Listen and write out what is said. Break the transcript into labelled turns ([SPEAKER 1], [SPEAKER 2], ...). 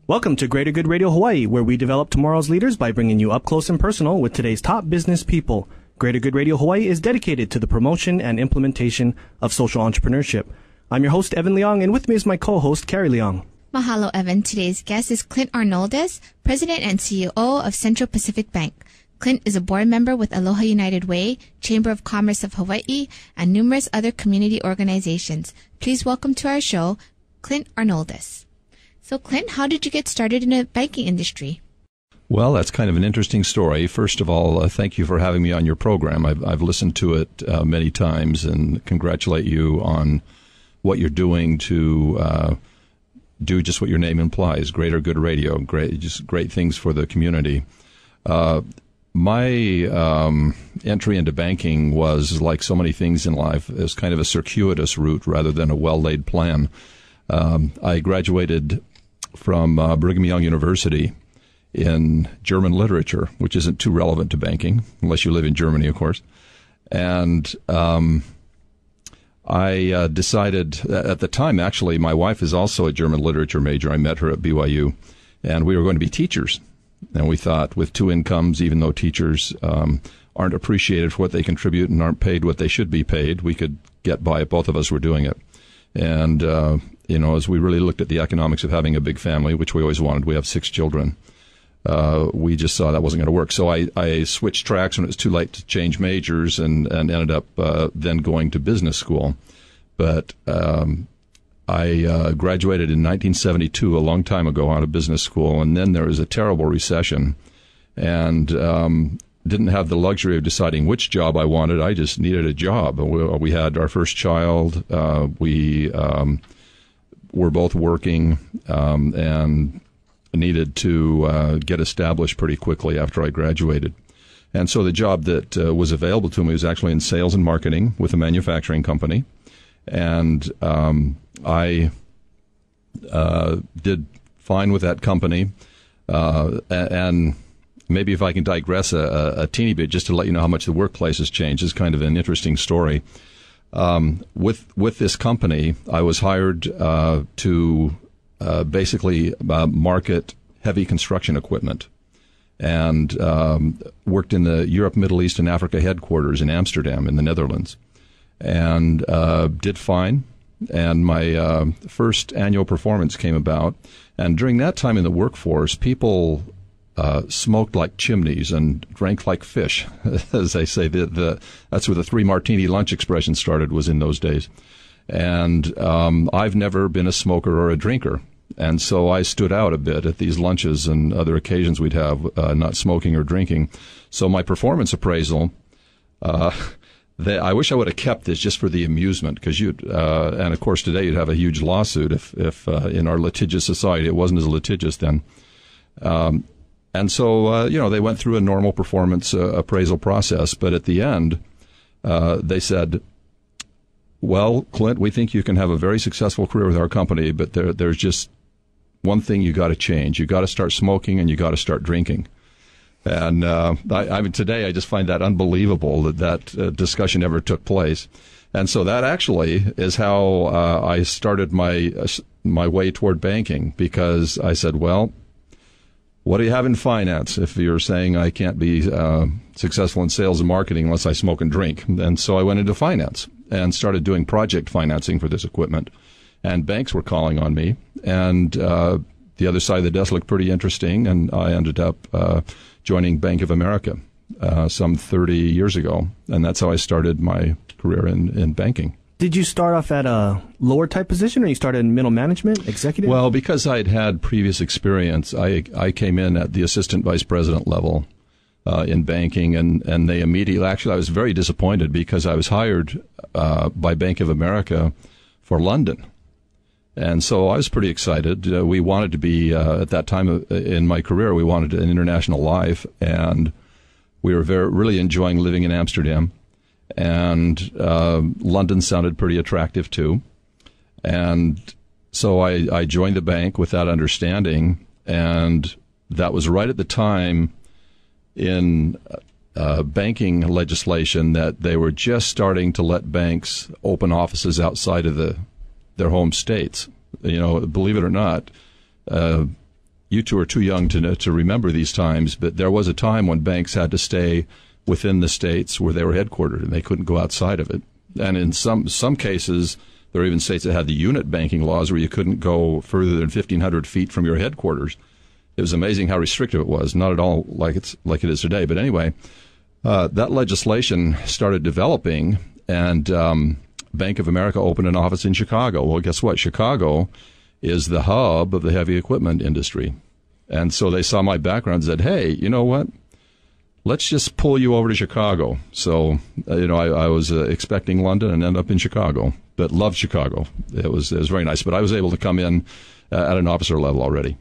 [SPEAKER 1] Welcome to Greater Good Radio Hawaii, where we develop tomorrow's leaders by bringing you up close and personal with today's top business people. Greater Good Radio Hawaii is dedicated to the promotion and implementation of social entrepreneurship. I'm your host, Evan Leong, and with me is my co-host, Kari Leong.
[SPEAKER 2] Mahalo, Evan. Today's guest is Clint Arnoldus, President and CEO of Central Pacific Bank. Clint is a board member with Aloha United Way, Chamber of Commerce of Hawaii, and numerous other community organizations. Please welcome to our show, Clint Arnoldus. So, Clint, how did you get started in the banking industry?
[SPEAKER 3] Well, that's kind of an interesting story. First of all, thank you for having me on your program. I've listened to it many times and congratulate you on what you're doing to do just what your name implies, Greater Good Radio, great things for the community. My entry into banking was, like so many things in life, is kind of a circuitous route rather than a well-laid plan. I graduated from Brigham Young University in German literature, which isn't too relevant to banking, unless you live in Germany, of course. And I decided, at the time, actually, my wife is also a German literature major. I met her at BYU, and we were going to be teachers. And we thought, with two incomes, even though teachers aren't appreciated for what they contribute and aren't paid what they should be paid, we could get by if both of us were doing it. And, as we really looked at the economics of having a big family, which we always wanted, we have 6 children, we just saw that wasn't going to work. So I switched tracks when it was too late to change majors and ended up then going to business school. But I graduated in 1972, a long time ago, out of business school, and then there was a terrible recession, and didn't have the luxury of deciding which job I wanted. I just needed a job. We had our first child. We were both working and needed to get established pretty quickly after I graduated. And so the job that was available to me was actually in sales and marketing with a manufacturing company. And I did fine with that company. And maybe if I can digress a teeny bit just to let you know how much the workplace has changed, is kind of an interesting story. With this company, I was hired to basically market heavy construction equipment, and worked in the Europe, Middle East, and Africa headquarters in Amsterdam in the Netherlands, and did fine. And my first annual performance came about, and during that time in the workforce, people smoked like chimneys and drank like fish, as they say. That's where the 3 martini lunch expression started, was in those days. And I've never been a smoker or a drinker. And so I stood out a bit at these lunches and other occasions we'd have, not smoking or drinking. So my performance appraisal, I wish I would have kept this just for the amusement, because and of course today you'd have a huge lawsuit if in our litigious society, it wasn't as litigious then. And so, they went through a normal performance appraisal process. But at the end, they said, well, Clint, we think you can have a very successful career with our company, but there's just one thing you got to change. You got to start smoking and you got to start drinking. And I mean, today I just find that unbelievable that discussion ever took place. And so that actually is how I started my way toward banking, because I said, well, what do you have in finance if you're saying I can't be successful in sales and marketing unless I smoke and drink? And so I went into finance and started doing project financing for this equipment. And banks were calling on me. And the other side of the desk looked pretty interesting. And I ended up joining Bank of America some 30 years ago. And that's how I started my career in banking.
[SPEAKER 1] Did you start off at a lower type position, or you started in middle management, executive?
[SPEAKER 3] Well, because I'd had previous experience, I came in at the assistant vice president level in banking, and they immediately, actually I was very disappointed because I was hired by Bank of America for London. And so I was pretty excited. We wanted to be, at that time in my career, we wanted an international life, and we were really enjoying living in Amsterdam. And London sounded pretty attractive too. And so I joined the bank with that understanding, and that was right at the time in banking legislation that they were just starting to let banks open offices outside of their home states. Believe it or not, you two are too young to remember these times, but there was a time when banks had to stay within the states where they were headquartered, and they couldn't go outside of it. And in some cases, there are even states that had the unit banking laws where you couldn't go further than 1,500 feet from your headquarters. It was amazing how restrictive it was. Not at all like it is today. But anyway, that legislation started developing, and Bank of America opened an office in Chicago. Well, guess what? Chicago is the hub of the heavy equipment industry. And so they saw my background and said, hey, you know what? Let's just pull you over to Chicago. So, I was expecting London and ended up in Chicago, but loved Chicago. It was very nice. But I was able to come in at an officer level already.